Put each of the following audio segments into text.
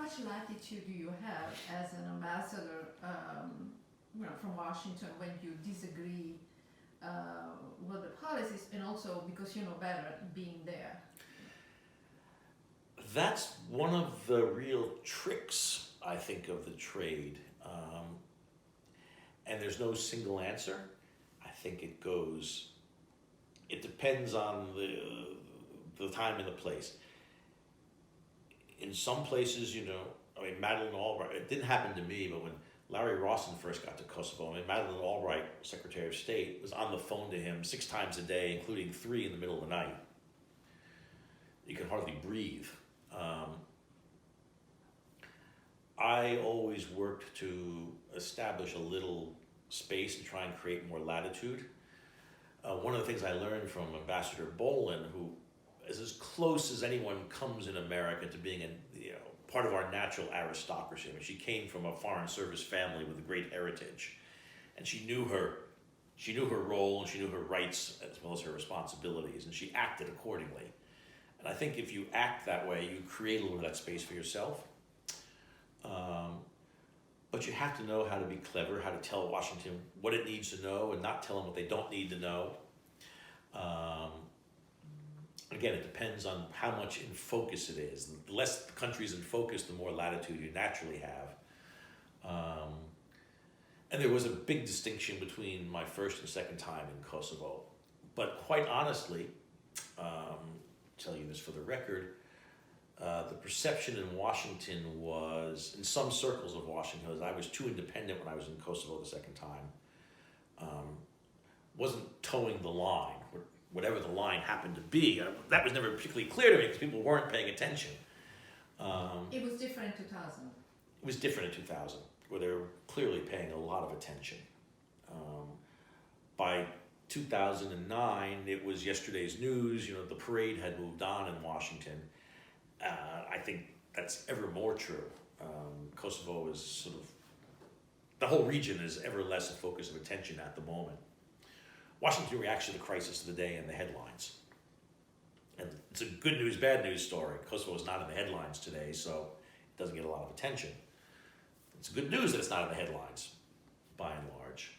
much latitude do you have as an ambassador, from Washington when you disagree with the policies, and also because you know better being there? That's one of the real tricks, I think, of the trade. And there's no single answer. I think it depends on the time and the place. In some places, Madeleine Albright, it didn't happen to me, but when Larry Rawson first got to Kosovo, Madeleine Albright, Secretary of State, was on the phone to him 6 times a day, including 3 in the middle of the night. You could hardly breathe. I always worked to establish a little space and try and create more latitude. One of the things I learned from Ambassador Bolin, who is as close as anyone comes in America to being part of our natural aristocracy. She came from a foreign service family with a great heritage, and she knew her role and she knew her rights as well as her responsibilities, and she acted accordingly. And I think if you act that way, you create a little of that space for yourself. But you have to know how to be clever, how to tell Washington what it needs to know and not tell them what they don't need to know. Again, it depends on how much in focus it is. The less the country's in focus, the more latitude you naturally have. And there was a big distinction between my first and second time in Kosovo. But quite honestly, tell you this for the record, the perception in Washington was, in some circles of Washington, was I was too independent when I was in Kosovo the second time. Wasn't towing the line, whatever the line happened to be. That was never particularly clear to me because people weren't paying attention. It was different in 2000. It was different in 2000, where they were clearly paying a lot of attention. By 2009, it was yesterday's news. The parade had moved on in Washington. I think that's ever more true. Kosovo is the whole region is ever less a focus of attention at the moment. Washington reacts to the crisis of the day in the headlines. And it's a good news, bad news story. Kosovo is not in the headlines today, so it doesn't get a lot of attention. It's good news that it's not in the headlines, by and large.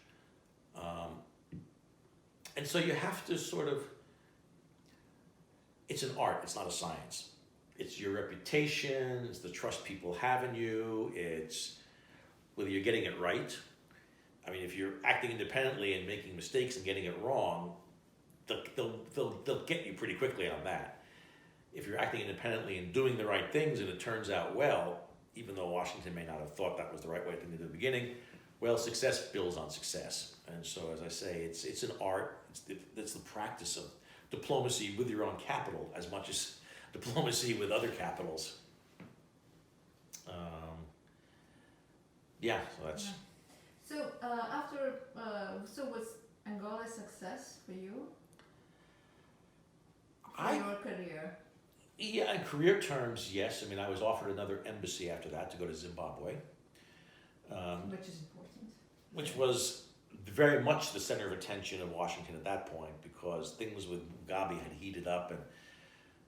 And so you have to it's an art, it's not a science. It's your reputation, it's the trust people have in you, it's whether you're getting it right. If you're acting independently and making mistakes and getting it wrong, they'll get you pretty quickly on that. If you're acting independently and doing the right things and it turns out well, even though Washington may not have thought that was the right way to do it in the beginning, well, success builds on success. And so, as I say, it's an art. It's the practice of diplomacy with your own capital as much as diplomacy with other capitals. So that's... Yeah. So was Angola a success for you? Your career? Yeah, in career terms, yes. I was offered another embassy after that to go to Zimbabwe. Which is important. Which was very much the center of attention of Washington at that point, because things with Mugabe had heated up, and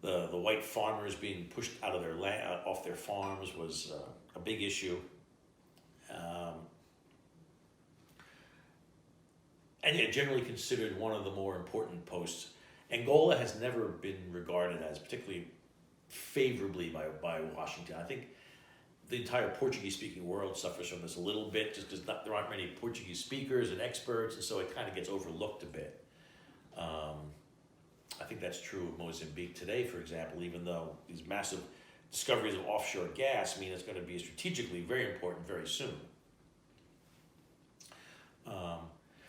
the white farmers being pushed out of their land, off their farms was a big issue. And yet generally considered one of the more important posts. Angola has never been regarded as particularly favorably by Washington. I think the entire Portuguese-speaking world suffers from this a little bit, just because there aren't many Portuguese speakers and experts, and so it kind of gets overlooked a bit. I think that's true of Mozambique today, for example, even though these massive discoveries of offshore gas mean it's going to be strategically very important very soon.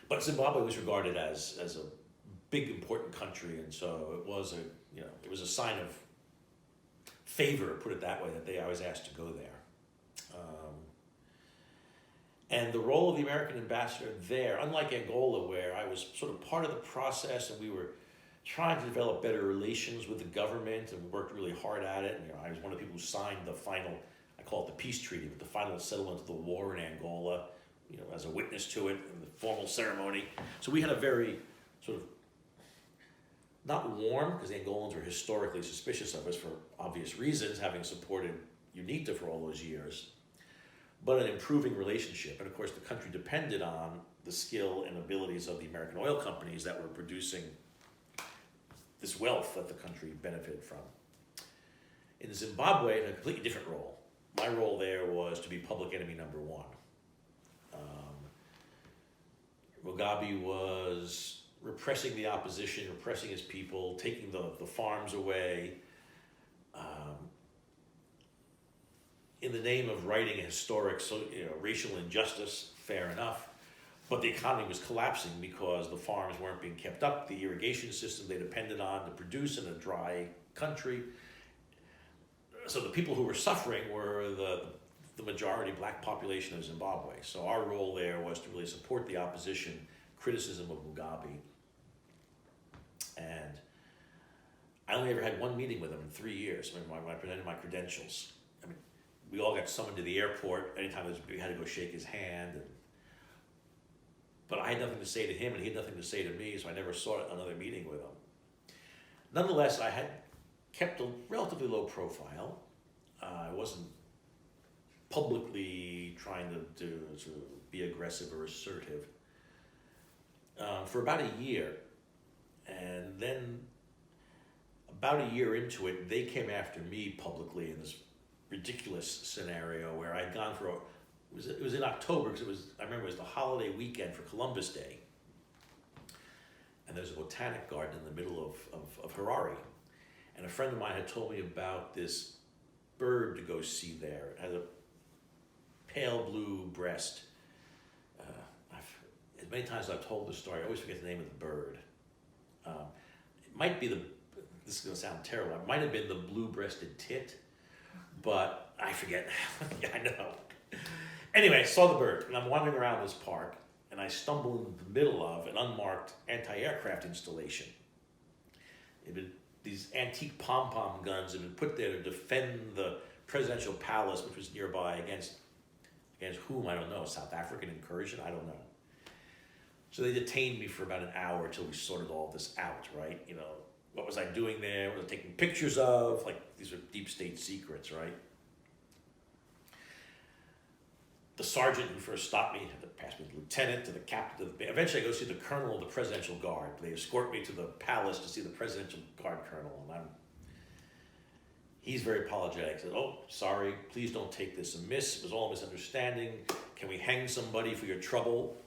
But Zimbabwe was regarded as a big, important country, and so it was a sign of favor, put it that way, that I was asked to go there. And the role of the American ambassador there, unlike Angola, where I was sort of part of the process and we were trying to develop better relations with the government and we worked really hard at it. And, I was one of the people who signed the final, I call it the peace treaty, but the final settlement of the war in Angola, as a witness to it in the formal ceremony. So we had a very sort of, not warm, because the Angolans were historically suspicious of us for obvious reasons, having supported UNITA for all those years, but an improving relationship. And of course, the country depended on the skill and abilities of the American oil companies that were producing this wealth that the country benefited from. In Zimbabwe, it had a completely different role. My role there was to be public enemy number one. Mugabe was repressing the opposition, repressing his people, taking the farms away, in the name of righting a historic racial injustice, fair enough. But the economy was collapsing because the farms weren't being kept up, the irrigation system they depended on to produce in a dry country. So the people who were suffering were the majority black population of Zimbabwe. So our role there was to really support the opposition criticism of Mugabe. And I only ever had one meeting with him in 3 years when I presented my credentials. I mean, we all got summoned to the airport anytime we had to go shake his hand. But I had nothing to say to him and he had nothing to say to me, so I never saw another meeting with him. Nonetheless, I had kept a relatively low profile. I wasn't publicly trying to be aggressive or assertive for about a year. And then about a year into it, they came after me publicly in this ridiculous scenario where I'd gone for it was in October because I remember it was the holiday weekend for Columbus Day. And there's a botanic garden in the middle of Harare. And a friend of mine had told me about this bird to go see there. It has a pale blue breast. As many times as I've told this story, I always forget the name of the bird. It might be this is going to sound terrible, it might have been the blue-breasted tit, but I forget. Yeah, I know. Anyway, I saw the bird, and I'm wandering around this park, and I stumble in the middle of an unmarked anti-aircraft installation. These antique pom-pom guns had been put there to defend the presidential palace, which was nearby, against whom, I don't know, South African incursion, I don't know. So they detained me for about an hour until we sorted all this out, right? You know, what was I doing there? What was I taking pictures of? Like, these are deep state secrets, right? The sergeant who first stopped me had to pass me to the lieutenant, to the captain, to the... Eventually I go see the colonel of the presidential guard. They escort me to the palace to see the presidential guard colonel, and he's very apologetic. He said, "Oh, sorry, please don't take this amiss. It was all a misunderstanding. Can we hang somebody for your trouble?"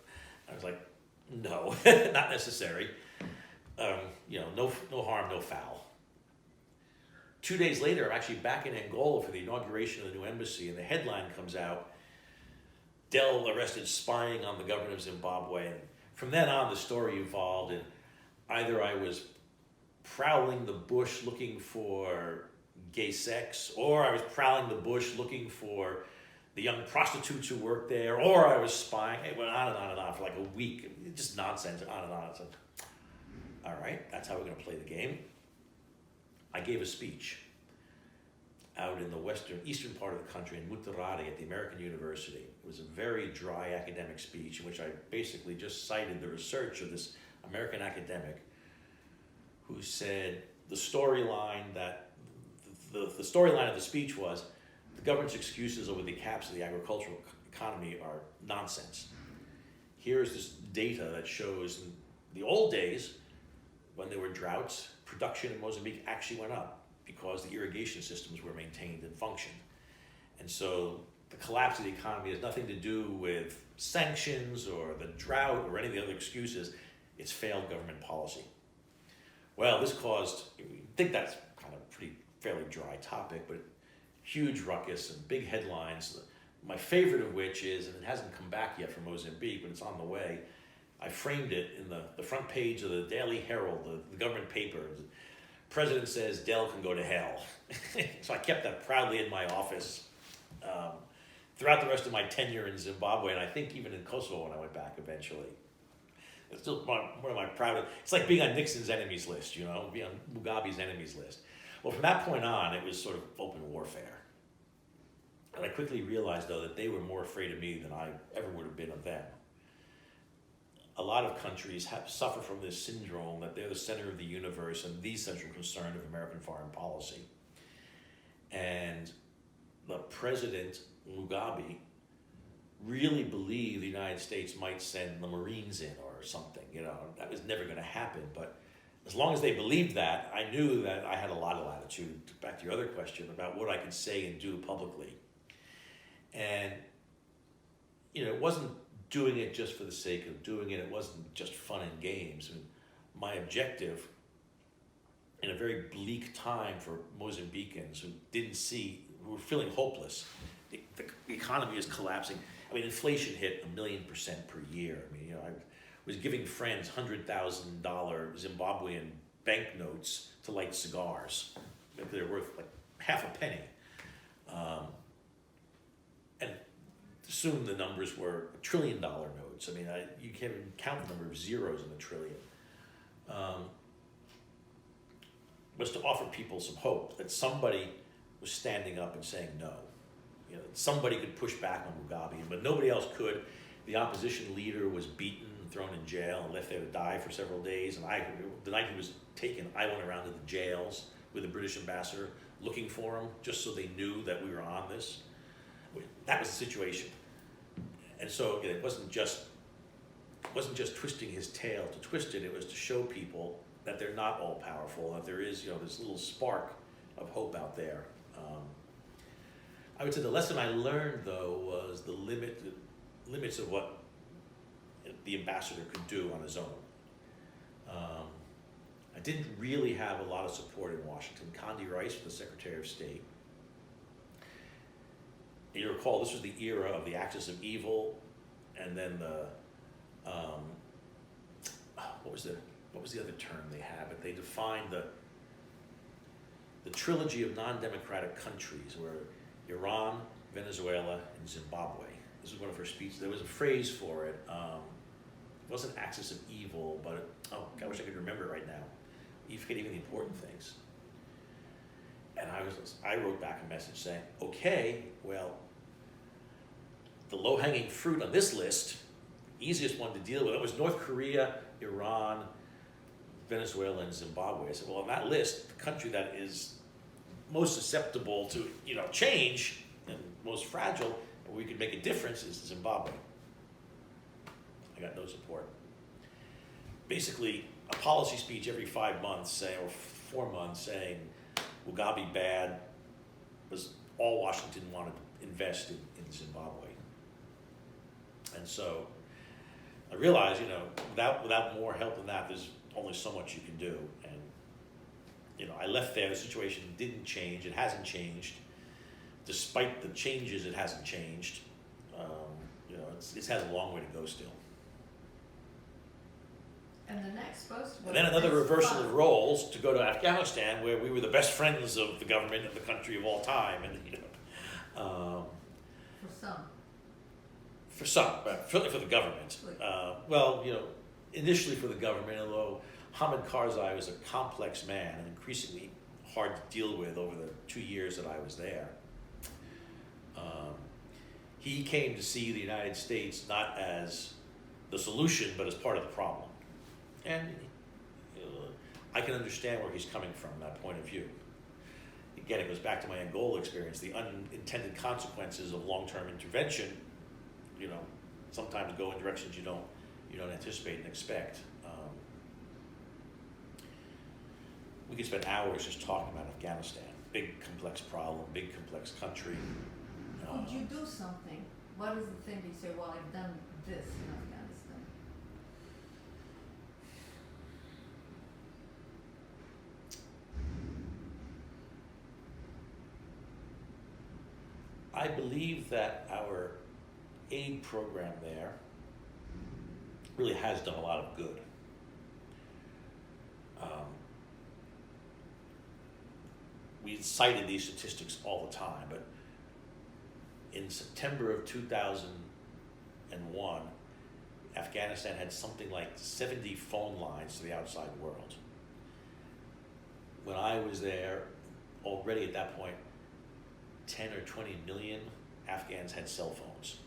I was like, "No, not necessary. No harm, no foul." 2 days later, I'm actually back in Angola for the inauguration of the new embassy, and the headline comes out, "Dell arrested spying on the government of Zimbabwe." And from then on, the story evolved, and either I was prowling the bush looking for gay sex, or I was prowling the bush looking for the young prostitutes who worked there, or I was spying. It went on and on and on for like a week. Just nonsense, on and on. I said, all right, that's how we're going to play the game. I gave a speech out in the eastern part of the country in Mutarari at the American University. It was a very dry academic speech in which I basically just cited the research of this American academic who said the storyline of the speech was the government's excuses over the collapse of the agricultural economy are nonsense. Here's this data that shows in the old days, when there were droughts, production in Mozambique actually went up because the irrigation systems were maintained and functioned. And so the collapse of the economy has nothing to do with sanctions or the drought or any of the other excuses. It's failed government policy. Well, this caused, I think that's kind of fairly dry topic, but huge ruckus and big headlines. My favorite of which is, and it hasn't come back yet from Mozambique, but it's on the way, I framed it in the front page of the Daily Herald, the government paper. The president says Dell can go to hell. So I kept that proudly in my office throughout the rest of my tenure in Zimbabwe, and I think even in Kosovo when I went back eventually. It's still one of my proudest. It's like being on Nixon's enemies list, being on Mugabe's enemies list. Well, from that point on, it was sort of open warfare. And I quickly realized, though, that they were more afraid of me than I ever would have been of them. A lot of countries suffer from this syndrome that they're the center of the universe and the central concern of American foreign policy. And the president, Mugabe, really believed the United States might send the Marines in or something. You know, that was never going to happen. But as long as they believed that, I knew that I had a lot of latitude. Back to your other question about what I could say and do publicly. And, you know, it wasn't doing it just for the sake of doing it. It wasn't just fun and games. I mean, my objective in a very bleak time for Mozambicans who who were feeling hopeless. The economy is collapsing. I mean, inflation hit 1,000,000% per year. I mean, you know, I was giving friends $100,000 Zimbabwean banknotes to light cigars. They're worth like half a penny. And soon the numbers were $1 trillion notes. I mean, you can't even count the number of zeros in a trillion. Was to offer people some hope that somebody was standing up and saying no. You know, somebody could push back on Mugabe, but nobody else could. The opposition leader was beaten, thrown in jail, and left there to die for several days. And the night he was taken, I went around to the jails with the British ambassador looking for him, just so they knew that we were on this. That was the situation. And so again, it wasn't just twisting his tail to twist it. It was to show people that they're not all powerful, that there is, you know, this little spark of hope out there. I would say the lesson I learned, though, was the limits of what the ambassador could do on his own. I didn't really have a lot of support in Washington. Condi Rice was the Secretary of State. You recall, this was the era of the axis of evil, and then what was the other term they had? But they defined the trilogy of non-democratic countries, where Iran, Venezuela, and Zimbabwe. This was one of her speeches. There was a phrase for it. It wasn't axis of evil, but I wish I could remember it right now. You forget even the important things. And I wrote back a message saying, okay, well, the low-hanging fruit on this list, easiest one to deal with, it was North Korea, Iran, Venezuela, and Zimbabwe. I said, well, on that list, the country that is most susceptible to, you know, change and most fragile, where we could make a difference, is Zimbabwe. I got no support. Basically, a policy speech every 5 months, or 4 months, saying Mugabe bad, was all Washington wanted to invest in Zimbabwe. And so I realized, you know, without more help than that, there's only so much you can do. And, you know, I left there, the situation didn't change, it hasn't changed. Despite the changes, it hasn't changed. You know, it has a long way to go still. And the next post was... And then another reversal of roles to go to Afghanistan, where we were the best friends of the government and the country of all time. And, you know, for some, but for the government. Well, you know, initially for the government, although Hamid Karzai was a complex man and increasingly hard to deal with over the 2 years that I was there. He came to see the United States not as the solution, but as part of the problem. And I can understand where he's coming from, that point of view. Again, it goes back to my Angola experience, the unintended consequences of long-term intervention, you know, sometimes go in directions you don't anticipate and expect. We could spend hours just talking about Afghanistan. Big, complex problem, big, complex country. Would you do something? What is the thing you say, well, I've done this in Afghanistan? I believe that our aid program there really has done a lot of good. We cited these statistics all the time, but in September of 2001, Afghanistan had something like 70 phone lines to the outside world. When I was there, already at that point, 10 or 20 million Afghans had cell phones.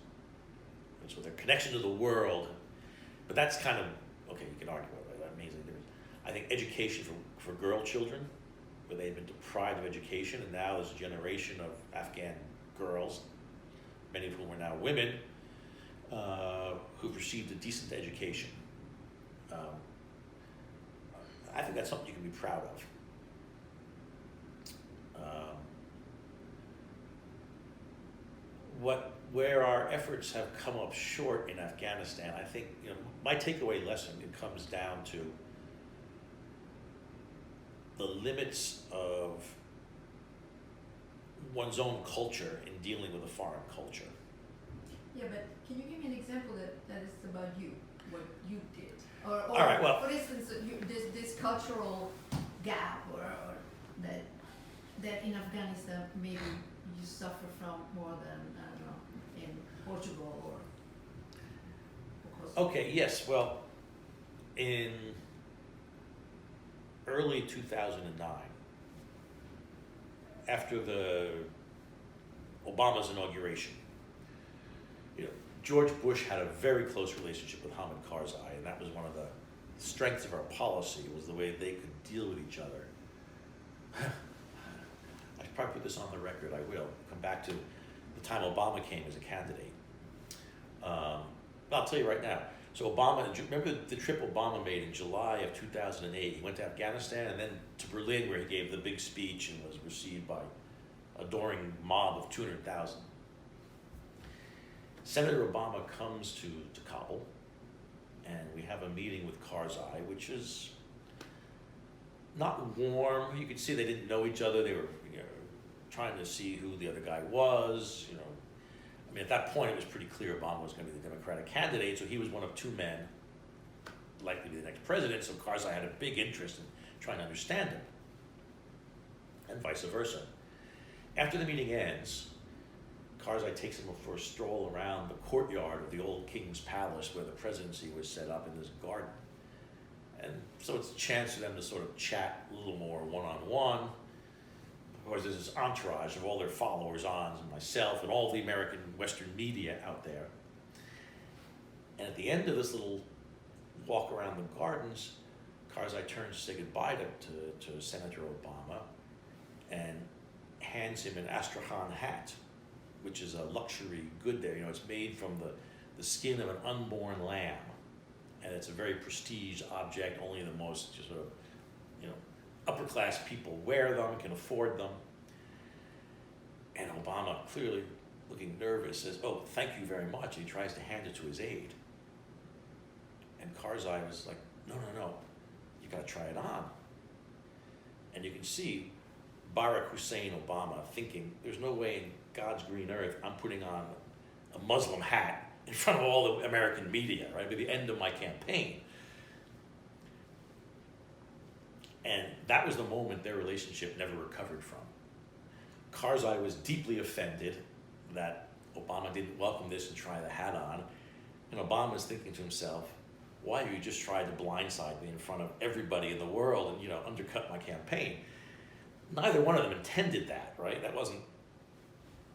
And so their connection to the world, but that's kind of, okay, you can argue about that means. I think education for girl children, where they had been deprived of education, and now there's a generation of Afghan girls, many of whom are now women, who've received a decent education. I think that's something you can be proud of. Where our efforts have come up short in Afghanistan, I think, my takeaway lesson, it comes down to the limits of one's own culture in dealing with a foreign culture. Yeah, but can you give me an example that is about you, what you did? Or All right, well, for instance, this cultural gap or that in Afghanistan maybe you suffer from more than, I don't know, in Portugal or Kosovo. Okay, yes, well, in early 2009, after Obama's inauguration, George Bush had a very close relationship with Hamid Karzai, and that was one of the strengths of our policy, was the way they could deal with each other. I should probably put this on the record, I will come back to the time Obama came as a candidate. I'll tell you right now. So Obama, remember the trip Obama made in July of 2008? He went to Afghanistan and then to Berlin, where he gave the big speech and was received by an adoring mob of 200,000. Senator Obama comes to Kabul, and we have a meeting with Karzai, which is not warm. You could see they didn't know each other. They were trying to see who the other guy was. I mean, at that point, it was pretty clear Obama was going to be the Democratic candidate, so he was one of two men likely to be the next president, so Karzai had a big interest in trying to understand him, and vice versa. After the meeting ends, Karzai takes him for a stroll around the courtyard of the old king's palace where the presidency was set up in this garden. And so it's a chance for them to sort of chat a little more one-on-one. Of course, there's this entourage of all their followers-ons and myself and all the American Western media out there. And at the end of this little walk around the gardens, Karzai turns to say goodbye to Senator Obama and hands him an Astrakhan hat, which is a luxury good there. It's made from the skin of an unborn lamb. And it's a very prestige object. Only the most just sort of, upper class people wear them, can afford them. And Obama, clearly looking nervous, says, "Oh, thank you very much." And he tries to hand it to his aide. And Karzai was like, no, you gotta try it on. And you can see Barack Hussein Obama thinking, there's no way in God's green earth I'm putting on a Muslim hat in front of all the American media, right? By the end of my campaign. And that was the moment their relationship never recovered from. Karzai was deeply offended that Obama didn't welcome this and try the hat on. And Obama's thinking to himself, why have you just tried to blindside me in front of everybody in the world and, undercut my campaign? Neither one of them intended that, right? That wasn't,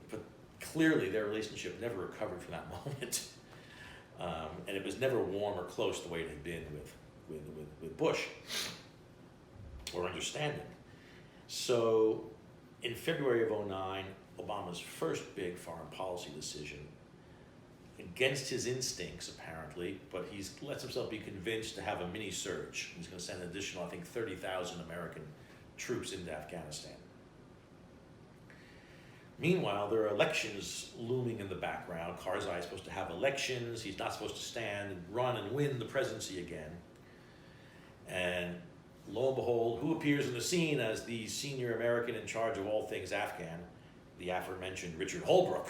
but clearly their relationship never recovered from that moment. And it was never warm or close the way it had been with Bush, or understanding. So in February of 2009, Obama's first big foreign policy decision, against his instincts apparently, but he lets himself be convinced to have a mini surge. He's going to send an additional, 30,000 American troops into Afghanistan. Meanwhile, there are elections looming in the background. Karzai is supposed to have elections. He's not supposed to stand and run and win the presidency again. And lo and behold, who appears in the scene as the senior American in charge of all things Afghan? The aforementioned Richard Holbrooke,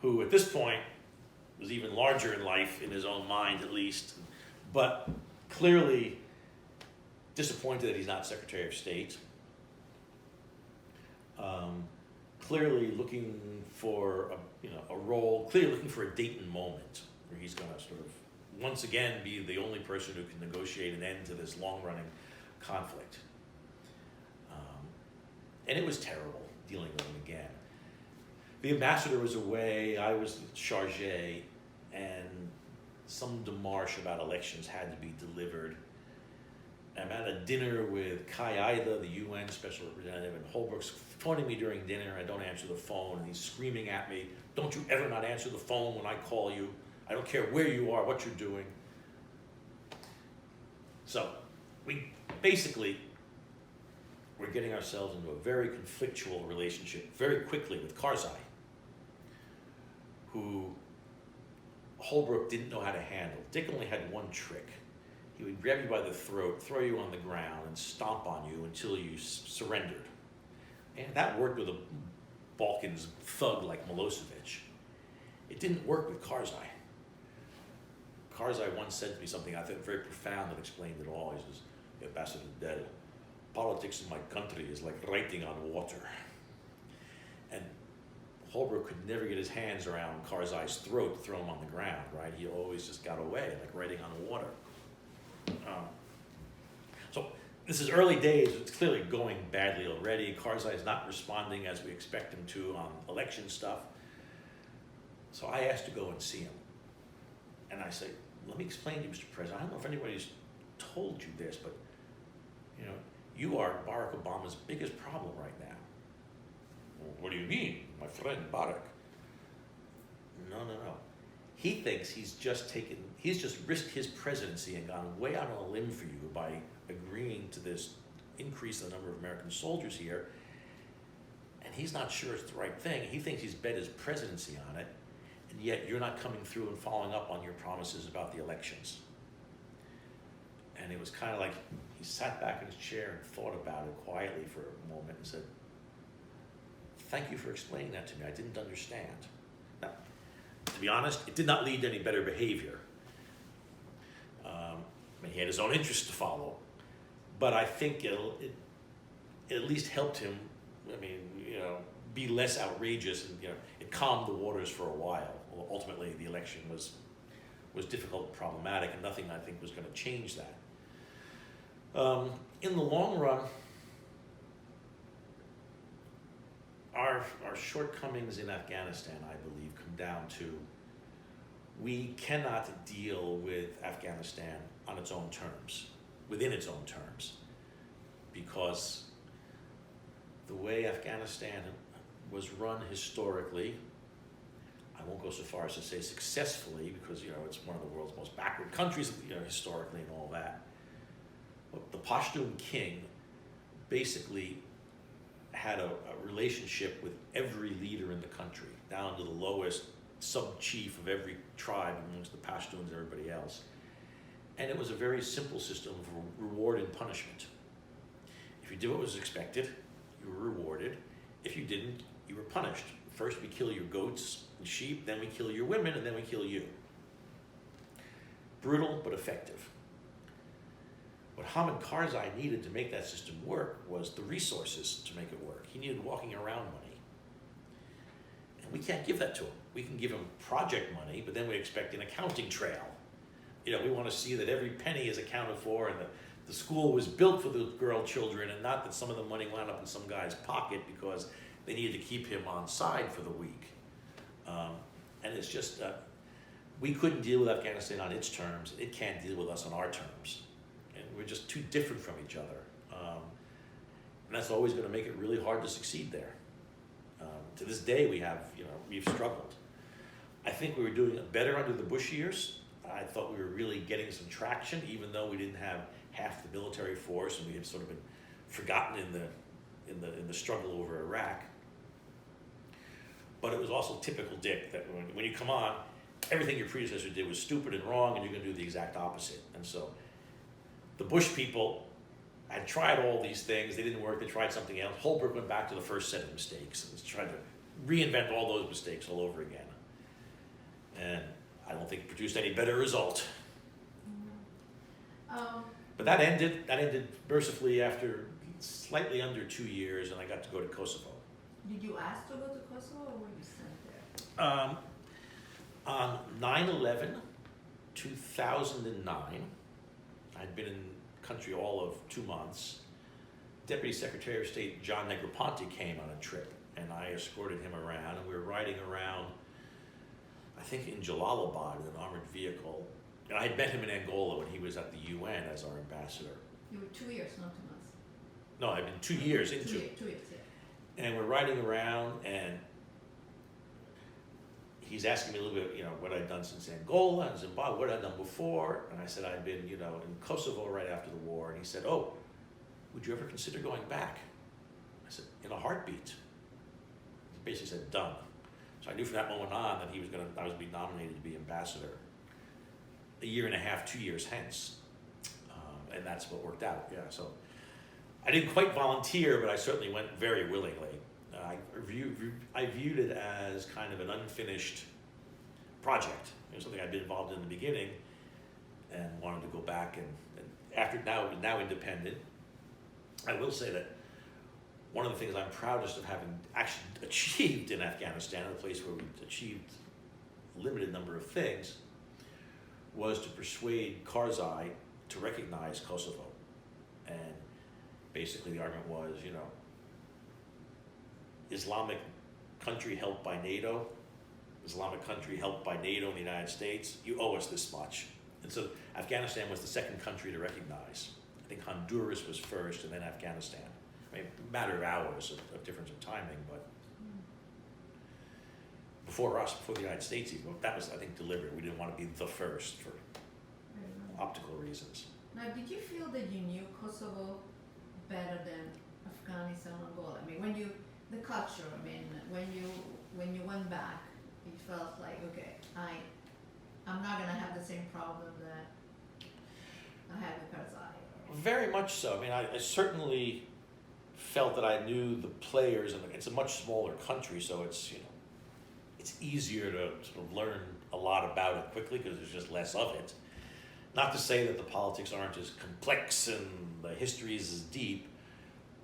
who at this point was even larger in life, in his own mind at least, but clearly disappointed that he's not Secretary of State. Clearly looking for a role, clearly looking for a Dayton moment where he's going to sort of once again be the only person who can negotiate an end to this long-running conflict. And it was terrible dealing with him again. The ambassador was away, I was chargé, and some démarche about elections had to be delivered. I'm at a dinner with Kai Ida, the UN Special Representative, and Holbrook's phoning me during dinner. I don't answer the phone, and he's screaming at me, "Don't you ever not answer the phone when I call you. I don't care where you are, what you're doing." So we basically, we're getting ourselves into a very conflictual relationship very quickly with Karzai, who Holbrook didn't know how to handle. Dick only had one trick. He would grab you by the throat, throw you on the ground, and stomp on you until you surrendered. And that worked with a Balkans thug like Milosevic. It didn't work with Karzai. Karzai once said to me something I think very profound that explained it all. He says, "Ambassador Dell, politics in my country is like writing on water." And Holbrook could never get his hands around Karzai's throat to throw him on the ground, right? He always just got away, like writing on water. So this is early days. It's clearly going badly already. Karzai is not responding as we expect him to on election stuff. So I asked to go and see him. And I say, "Let me explain to you, Mr. President, I don't know if anybody's told you this, but you are Barack Obama's biggest problem right now." "Well, what do you mean, my friend Barack?" No. He thinks he's just risked his presidency and gone way out on a limb for you by agreeing to this increase in the number of American soldiers here. And he's not sure it's the right thing. He thinks he's bet his presidency on it. And yet you're not coming through and following up on your promises about the elections. And it was kind of like he sat back in his chair and thought about it quietly for a moment and said, "Thank you for explaining that to me. I didn't understand." Now, to be honest, it did not lead to any better behavior. He had his own interests to follow, but I think it at least helped him, be less outrageous, and it calmed the waters for a while. Well, ultimately, the election was difficult and problematic, and nothing, I think, was going to change that. In the long run, our shortcomings in Afghanistan, I believe, come down to we cannot deal with Afghanistan on its own terms, within its own terms, because the way Afghanistan was run historically, I won't go so far as to say successfully, because it's one of the world's most backward countries, historically and all that. But the Pashtun king basically had a relationship with every leader in the country, down to the lowest sub-chief of every tribe amongst the Pashtuns and everybody else. And it was a very simple system of reward and punishment. If you did what was expected, you were rewarded. If you didn't, you were punished. First we kill your goats and sheep, then we kill your women, and then we kill you. Brutal, but effective. What Hamid Karzai needed to make that system work was the resources to make it work. He needed walking around money. And we can't give that to him. We can give him project money, but then we expect an accounting trail. We want to see that every penny is accounted for, and the school was built for the girl children, and not that some of the money wound up in some guy's pocket because they needed to keep him on side for the week. And it's just, we couldn't deal with Afghanistan on its terms. It can't deal with us on our terms. And we're just too different from each other. And that's always going to make it really hard to succeed there. To this day, we've struggled. I think we were doing it better under the Bush years. I thought we were really getting some traction, even though we didn't have half the military force, and we had sort of been forgotten in the struggle over Iraq. But it was also typical Dick that when you come on, everything your predecessor did was stupid and wrong, and you're going to do the exact opposite. And so the Bush people had tried all these things. They didn't work. They tried something else. Holbrook went back to the first set of mistakes and tried to reinvent all those mistakes all over again. And I don't think it produced any better result. But that ended mercifully after slightly under 2 years, and I got to go to Kosovo. Did you ask to go to Kosovo, or were you sent there? On 9/11, 2009, I'd been in country all of 2 months. Deputy Secretary of State John Negroponte came on a trip, and I escorted him around, and we were riding around, I think in Jalalabad in an armored vehicle. And I had met him in Angola when he was at the UN as our ambassador. You were 2 years, not 2 months. No, I've been 2 years into 2 it. years, 2 years, yeah. And we're riding around, and he's asking me a little bit, what I'd done since Angola and Zimbabwe, what I'd done before. And I said I'd been, in Kosovo right after the war. And he said, oh, would you ever consider going back? I said, in a heartbeat. He basically said, done. So I knew from that moment on that I was being nominated to be ambassador a year and a half, 2 years hence. And that's what worked out, yeah. So I didn't quite volunteer, but I certainly went very willingly. I viewed it as kind of an unfinished project. It was something I'd been involved in the beginning and wanted to go back and after now independent. I will say that one of the things I'm proudest of having actually achieved in Afghanistan, a place where we achieved a limited number of things, was to persuade Karzai to recognize Kosovo. And basically the argument was, Islamic country helped by NATO, Islamic country helped by NATO and the United States, you owe us this much. And so Afghanistan was the second country to recognize. I think Honduras was first and then Afghanistan. I mean, a matter of hours of difference of timing, but before the United States even, that was, I think, deliberate. We didn't want to be the first for optical reasons. Now, did you feel that you knew Kosovo better than Afghanistan or Angola? I mean, the culture, when you went back, you felt like, okay, I'm not gonna have the same problem that I had with Karzai. Very much so. I mean, I certainly felt that I knew the players, and it's a much smaller country, so it's easier to sort of learn a lot about it quickly because there's just less of it. Not to say that the politics aren't as complex and the history is as deep,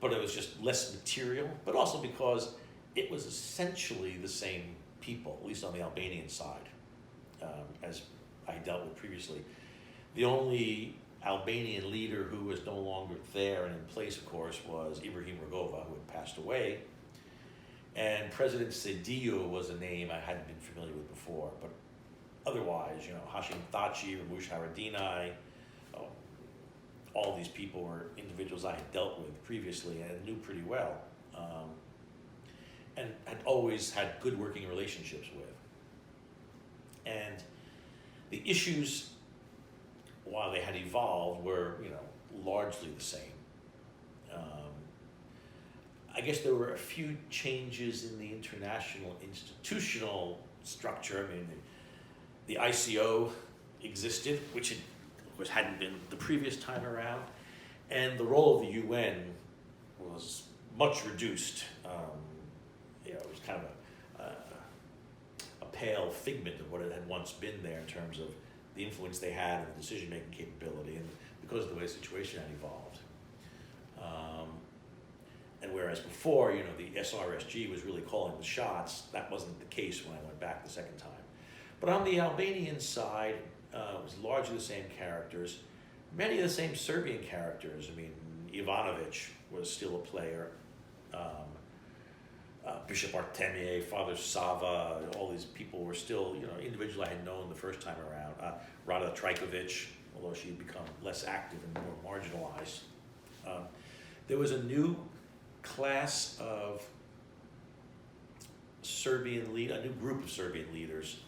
but it was just less material, but also because it was essentially the same people, at least on the Albanian side, as I dealt with previously. The only Albanian leader who was no longer there and in place, of course, was Ibrahim Rugova, who had passed away. And President Cedillo was a name I hadn't been familiar with before, but otherwise, Hashim Thaçi, Ramush Haradinaj, all these people were individuals I had dealt with previously and knew pretty well, and had always had good working relationships with. And the issues, while they had evolved, were largely the same. I guess there were a few changes in the international institutional structure. I mean, the ICO existed, which hadn't been the previous time around, and the role of the UN was much reduced. It was kind of a pale figment of what it had once been there in terms of the influence they had and the decision-making capability, and because of the way the situation had evolved. And whereas before, the SRSG was really calling the shots, that wasn't the case when I went back the second time. But on the Albanian side, it was largely the same characters, many of the same Serbian characters. I mean, Ivanović was still a player. Bishop Artemije, Father Sava, all these people were still, individuals I had known the first time around. Rada Trajković, although she had become less active and more marginalized. There was a new class of a new group of Serbian leaders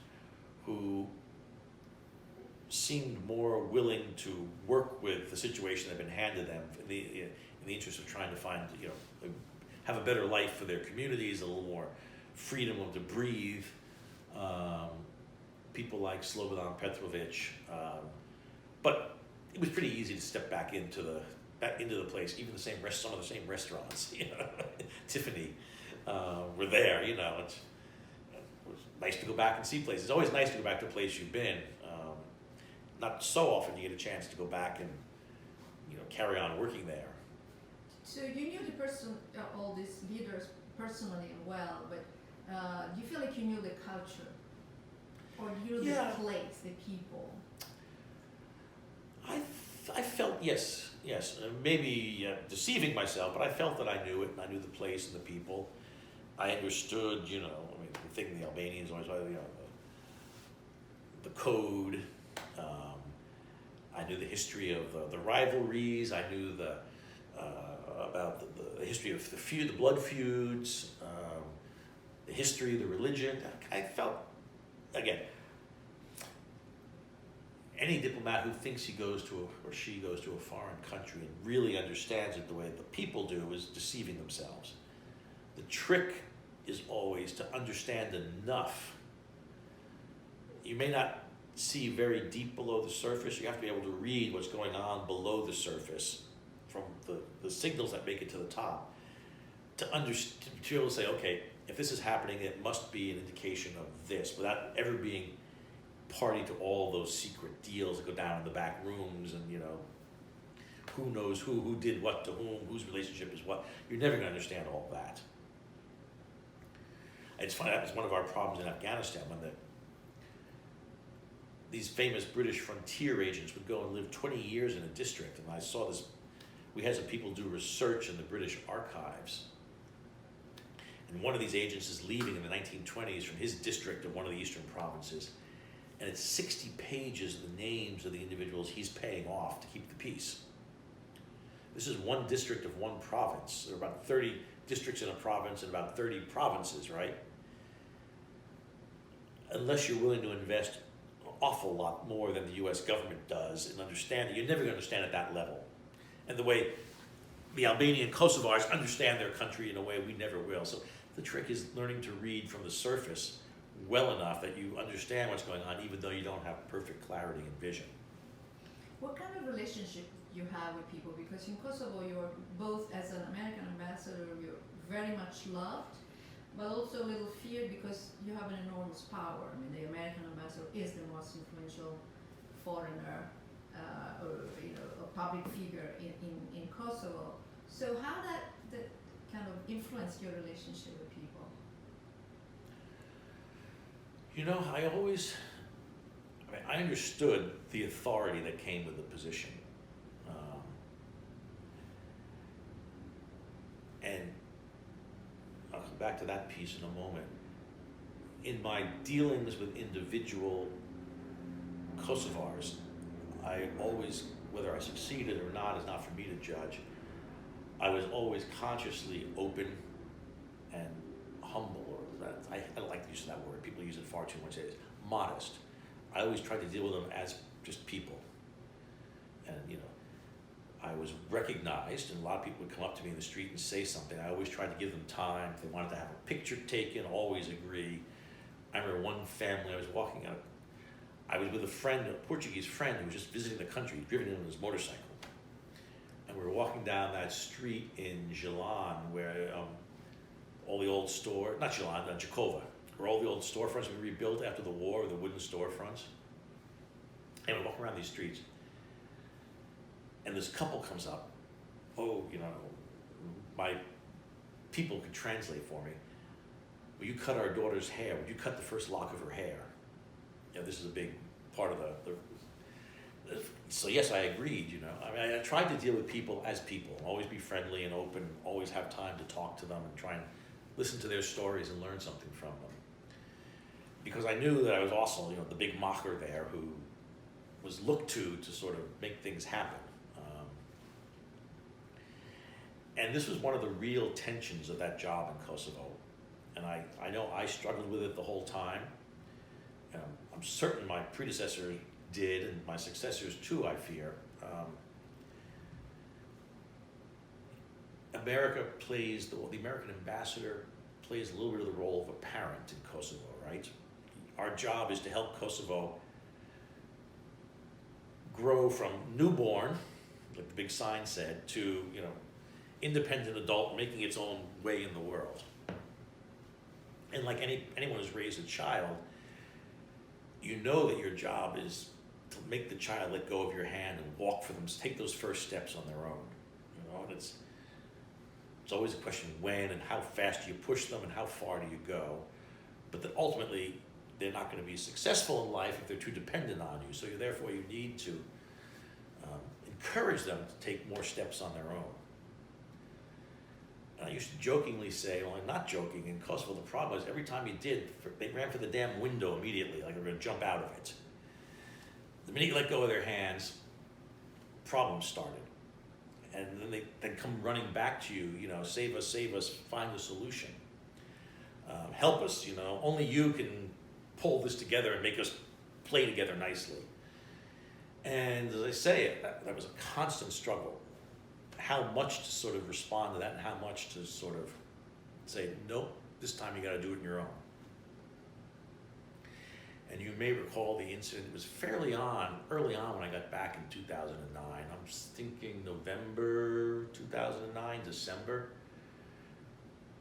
who seemed more willing to work with the situation that had been handed them in the interest of trying to find, have a better life for their communities, a little more freedom to breathe. People like Slobodan Petrovic, but it was pretty easy to step back into the place. Even some of the same restaurants, Tiffany, were there. It was nice to go back and see places. It's always nice to go back to a place you've been. Not so often you get a chance to go back and carry on working there. So you knew all these leaders personally and well, but do you feel like you knew the culture, or you knew the place, the people? I felt yes, maybe deceiving myself, but I felt that I knew it, and I knew the place and the people. I understood, the thing the Albanians always, the code. I knew the history of the rivalries. I knew about the history of the blood feuds, the history of the religion. I felt, again, any diplomat who thinks he goes to or she goes to a foreign country and really understands it the way the people do is deceiving themselves. The trick is always to understand enough. You may not see very deep below the surface. You have to be able to read what's going on below the surface from the signals that make it to the top to be able to say, okay, if this is happening, it must be an indication of this, without ever being party to all those secret deals that go down in the back rooms and, you know, who knows who did what to whom, whose relationship is what. You're never going to understand all that. It's funny, that was one of our problems in Afghanistan, when these famous British frontier agents would go and live 20 years in a district, and I saw this. We had some people do research in the British archives, and one of these agents is leaving in the 1920s from his district of one of the eastern provinces, and it's 60 pages of the names of the individuals he's paying off to keep the peace. This is one district of one province. There are about 30 districts in a province and about 30 provinces, right? Unless you're willing to invest an awful lot more than the US government does in understanding, you're never going to understand at that level. And the way the Albanian Kosovars understand their country in a way we never will. So the trick is learning to read from the surface well enough that you understand what's going on, even though you don't have perfect clarity and vision. What kind of relationship you have with people? Because in Kosovo, you're both, as an American ambassador, you're very much loved, but also a little feared because you have an enormous power. I mean, the American ambassador is the most influential foreigner or, you know, a public figure in Kosovo. So how that kind of influenced your relationship with people? You know, I understood the authority that came with the position. And I'll come back to that piece in a moment. In my dealings with individual Kosovars, I always, whether I succeeded or not is not for me to judge, I was always consciously open and humble, or I don't like the use of that word, people use it far too much, it's modest. I always tried to deal with them as just people. And, you know, I was recognized, and a lot of people would come up to me in the street and say something. I always tried to give them time. If they wanted to have a picture taken, always agree. I remember one family, I was walking out, I was with a friend, a Portuguese friend who was just visiting the country, driven in on his motorcycle. And we were walking down that street in Jalan where all the old not Jalan, Jakova, where all the old storefronts we rebuilt after the war, the wooden storefronts. And we walk around these streets. And this couple comes up. Oh, you know, my people could translate for me. Will you cut our daughter's hair? Would you cut the first lock of her hair? You know, this is a big part of the so yes, I agreed, you know. I mean, I tried to deal with people as people, always be friendly and open, always have time to talk to them and try and listen to their stories and learn something from them. Because I knew that I was also, you know, the big mocker there who was looked to sort of make things happen. And this was one of the real tensions of that job in Kosovo. And I know I struggled with it the whole time. I'm certain my predecessors did, and my successors too, I fear. The American ambassador plays a little bit of the role of a parent in Kosovo, right? Our job is to help Kosovo grow from newborn, like the big sign said, to, you know, independent adult making its own way in the world. And like anyone who's raised a child, you know that your job is to make the child let go of your hand and walk for them, take those first steps on their own. You know, and it's always a question of when and how fast do you push them and how far do you go. But that ultimately they're not going to be successful in life if they're too dependent on you. So therefore you need to encourage them to take more steps on their own. And I used to jokingly say, well, I'm not joking, in Kosovo the problem was every time you did, they ran for the damn window immediately, like they were going to jump out of it. The minute you let go of their hands, problems started. And then they come running back to you, you know, save us, find a solution. Help us, you know, only you can pull this together and make us play together nicely. And as I say, that was a constant struggle. How much to sort of respond to that and how much to sort of say, nope, this time you got to do it on your own. And you may recall the incident, it was early on when I got back in 2009. I'm thinking November 2009, December,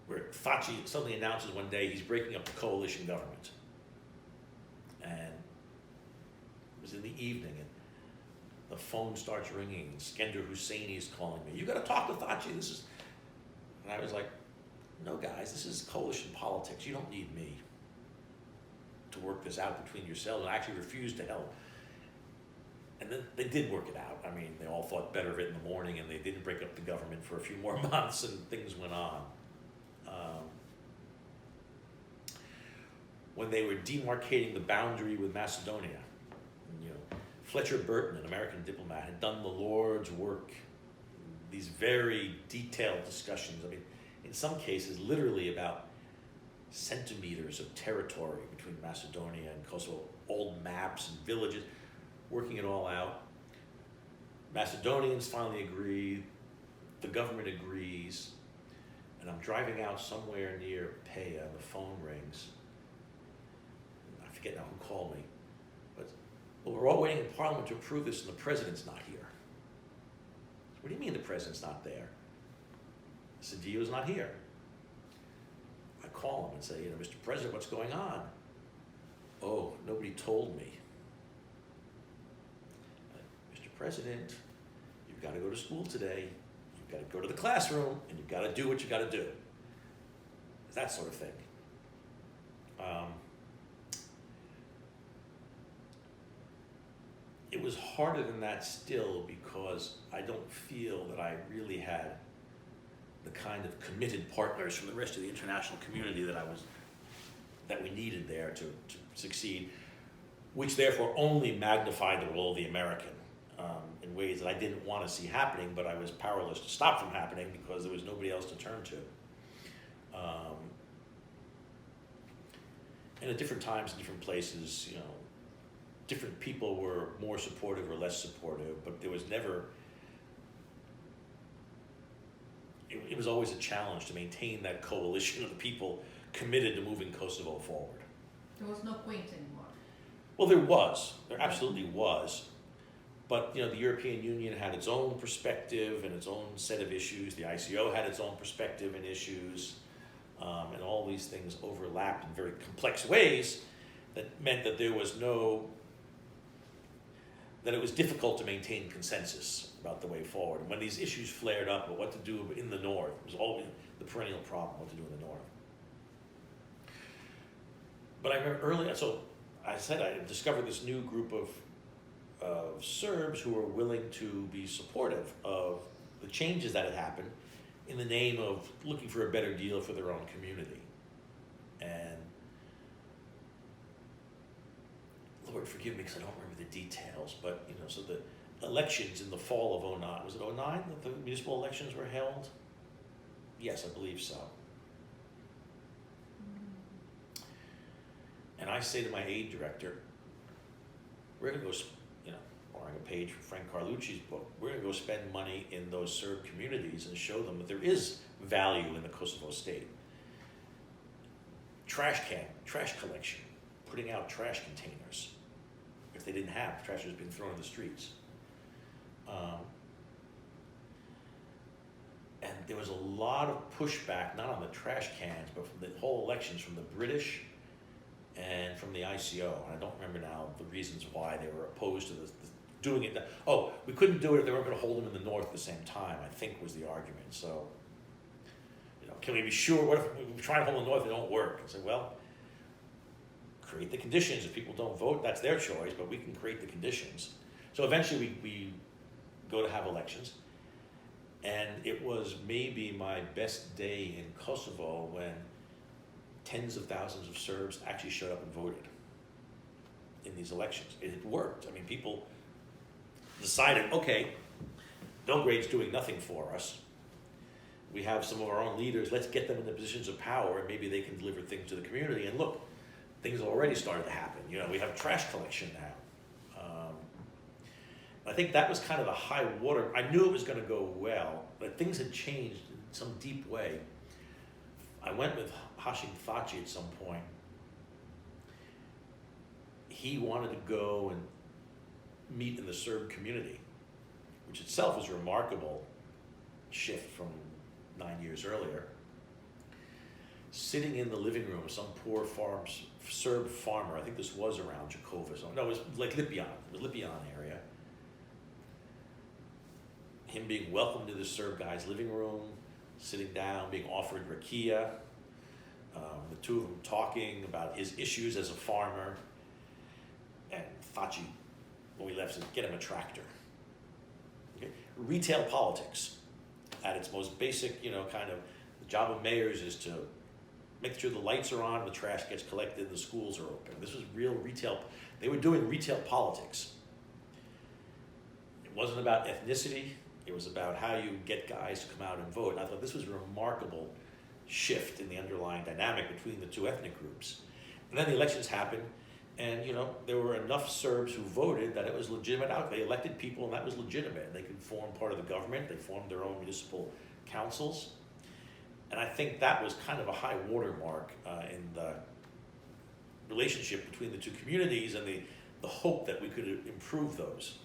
where Faci suddenly announces one day he's breaking up the coalition government. And it was in the evening, and the phone starts ringing, and Skender Husseini is calling me. You got to talk to Faci, and I was like, no guys, this is coalition politics. You don't need me to work this out between yourselves. And I actually refused to help. And then they did work it out. I mean, they all thought better of it in the morning, and they didn't break up the government for a few more months, and things went on. When they were demarcating the boundary with Macedonia, you know, Fletcher Burton, an American diplomat, had done the Lord's work. These very detailed discussions. I mean, in some cases, literally about centimeters of territory between Macedonia and Kosovo, old maps and villages, working it all out. Macedonians finally agree, the government agrees, and I'm driving out somewhere near Pjesa, and the phone rings. I forget now who called me, but well, we're all waiting in Parliament to approve this, and the president's not here. What do you mean the president's not there? Cedillo's not here. I call him and say, you know, Mr. President, what's going on? Oh, nobody told me. Mr. President, you've got to go to school today. You've got to go to the classroom, and you've got to do what you got to do. That sort of thing. It was harder than that still, because I don't feel that I really had the kind of committed partners from the rest of the international community that we needed there to succeed, which therefore only magnified the role of the American in ways that I didn't want to see happening, but I was powerless to stop from happening because there was nobody else to turn to. And at different times, in different places, you know, different people were more supportive or less supportive, but there was never, it was always a challenge to maintain that coalition of the people committed to moving Kosovo forward. There was no point anymore. Well, there absolutely was. But, you know, the European Union had its own perspective and its own set of issues. The ICO had its own perspective and issues. And all these things overlapped in very complex ways that meant that there was that it was difficult to maintain consensus about the way forward. And when these issues flared up about what to do in the North, it was always the perennial problem, what to do in the North. But I remember earlier, so I said I discovered this new group of Serbs who were willing to be supportive of the changes that had happened in the name of looking for a better deal for their own community. And Lord forgive me because I don't remember the details, but you know, so the elections in the fall of 09, was it 09 that the municipal elections were held? Yes, I believe so. And I say to my aid director, we're going to go, you know, borrowing a page from Frank Carlucci's book, we're going to go spend money in those Serb communities and show them that there is value in the Kosovo state. Trash collection, putting out trash containers. If they didn't have, trash was being thrown in the streets. And there was a lot of pushback, not on the trash cans, but from the whole elections, from the British and from the ICO. And I don't remember now the reasons why they were opposed to doing it. Oh, we couldn't do it if they weren't going to hold them in the North at the same time, I think was the argument. So, you know, can we be sure, what if we try to hold them in the North, they don't work? I said, well, create the conditions. If people don't vote, that's their choice, but we can create the conditions. So eventually we go to have elections. And it was maybe my best day in Kosovo when tens of thousands of Serbs actually showed up and voted in these elections. It had worked. I mean, people decided, okay, Belgrade's doing nothing for us. We have some of our own leaders, let's get them in the positions of power and maybe they can deliver things to the community. And look, things have already started to happen. You know, we have trash collection now. I think that was kind of the high water. I knew it was going to go well, but things had changed in some deep way. I went with Hashim Thaçi at some point. He wanted to go and meet in the Serb community, which itself was a remarkable shift from 9 years earlier. Sitting in the living room of some poor Serb farmer, I think this was around Kosovo. No, it was like Lipian, the Lipian area. Him being welcomed to the Serb guy's living room, sitting down, being offered rakia, the two of them talking about his issues as a farmer, and Thaçi, when we left, said, get him a tractor. Okay? Retail politics, at its most basic, you know, kind of, the job of mayors is to make sure the lights are on, the trash gets collected, the schools are open. This was real retail, they were doing retail politics. It wasn't about ethnicity, it was about how you get guys to come out and vote. And I thought this was a remarkable shift in the underlying dynamic between the two ethnic groups. And then the elections happened, and you know, there were enough Serbs who voted that it was legitimate out. They elected people and that was legitimate. They could form part of the government, they formed their own municipal councils. And I think that was kind of a high watermark in the relationship between the two communities and the hope that we could improve those.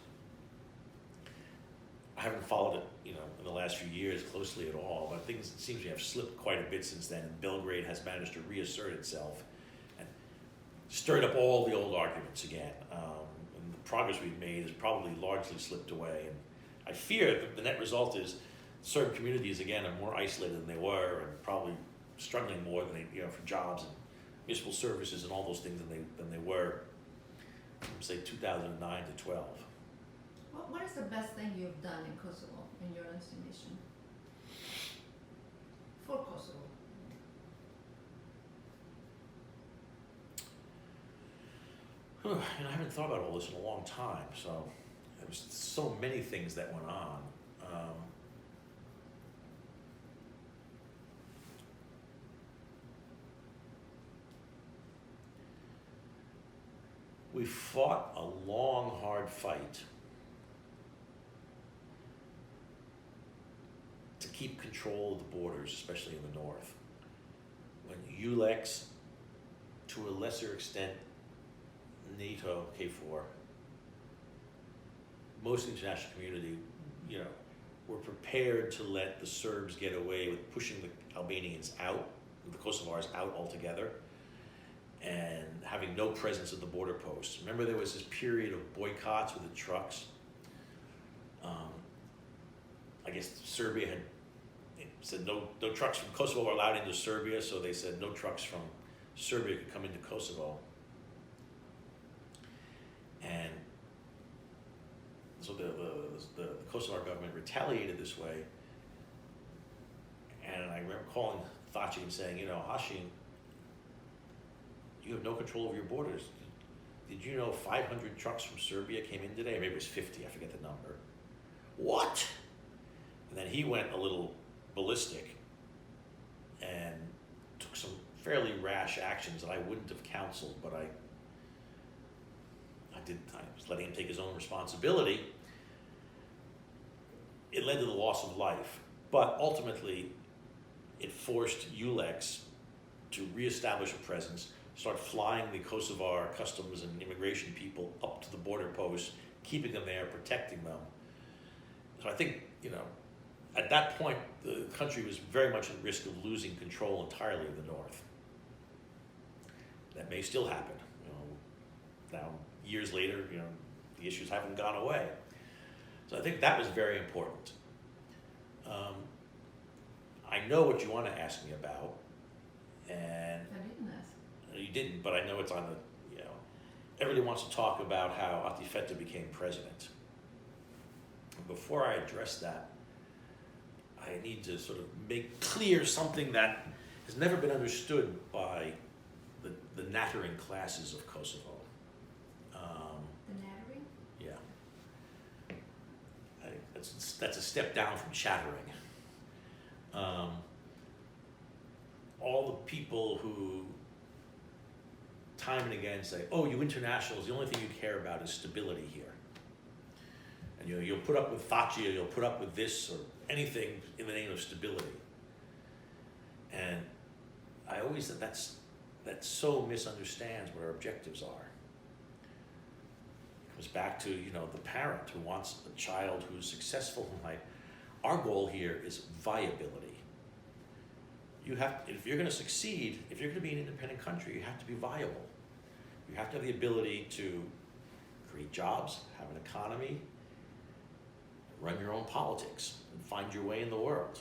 I haven't followed it, you know, in the last few years closely at all, but things, it seems to have slipped quite a bit since then, and Belgrade has managed to reassert itself and stirred up all the old arguments again. And the progress we've made has probably largely slipped away, and I fear that the net result is Serb communities, again, are more isolated than they were, and probably struggling more than they, you know, for jobs and municipal services and all those things than they were from, say, 2009 to 12. What is the best thing you've done in Kosovo, in your estimation? For Kosovo? You know, I haven't thought about all this in a long time, so there was so many things that went on. We fought a long, hard fight to keep control of the borders, especially in the north. When ULEX, to a lesser extent, NATO, KFOR, most of the international community, you know, were prepared to let the Serbs get away with pushing the Albanians out, the Kosovars out altogether, and having no presence at the border posts. Remember, there was this period of boycotts with the trucks. I guess Serbia had said no trucks from Kosovo were allowed into Serbia, so they said no trucks from Serbia could come into Kosovo. And so the Kosovar government retaliated this way. And I remember calling Thaçi and saying, you know, Hashim, you have no control over your borders. Did you know 500 trucks from Serbia came in today? Maybe it was 50, I forget the number. What? And then he went a little ballistic and took some fairly rash actions that I wouldn't have counseled, but I was letting him take his own responsibility. It led to the loss of life, but ultimately it forced ULEX to reestablish a presence, start flying the Kosovar customs and immigration people up to the border posts, keeping them there, protecting them. So I think, you know, at that point, the country was very much at risk of losing control entirely of the north. That may still happen. You know, now, years later, you know, the issues haven't gone away. So I think that was very important. I know what you want to ask me about, and I didn't ask. you didn't, but I know it's on the, you know, everybody wants to talk about how Atifete became president. Before I address that, I need to sort of make clear something that has never been understood by the nattering classes of Kosovo. The nattering? Yeah. that's a step down from chattering. All the people who time and again say, oh, you internationals, the only thing you care about is stability here. And you'll put up with Thatcher, you'll put up with this or anything in the name of stability. And I always said that so misunderstands what our objectives are. It goes back to, the parent who wants a child who's successful in life. Our goal here is viability. If you're going to succeed, if you're going to be an independent country, you have to be viable. You have to have the ability to create jobs, have an economy, run your own politics, and find your way in the world.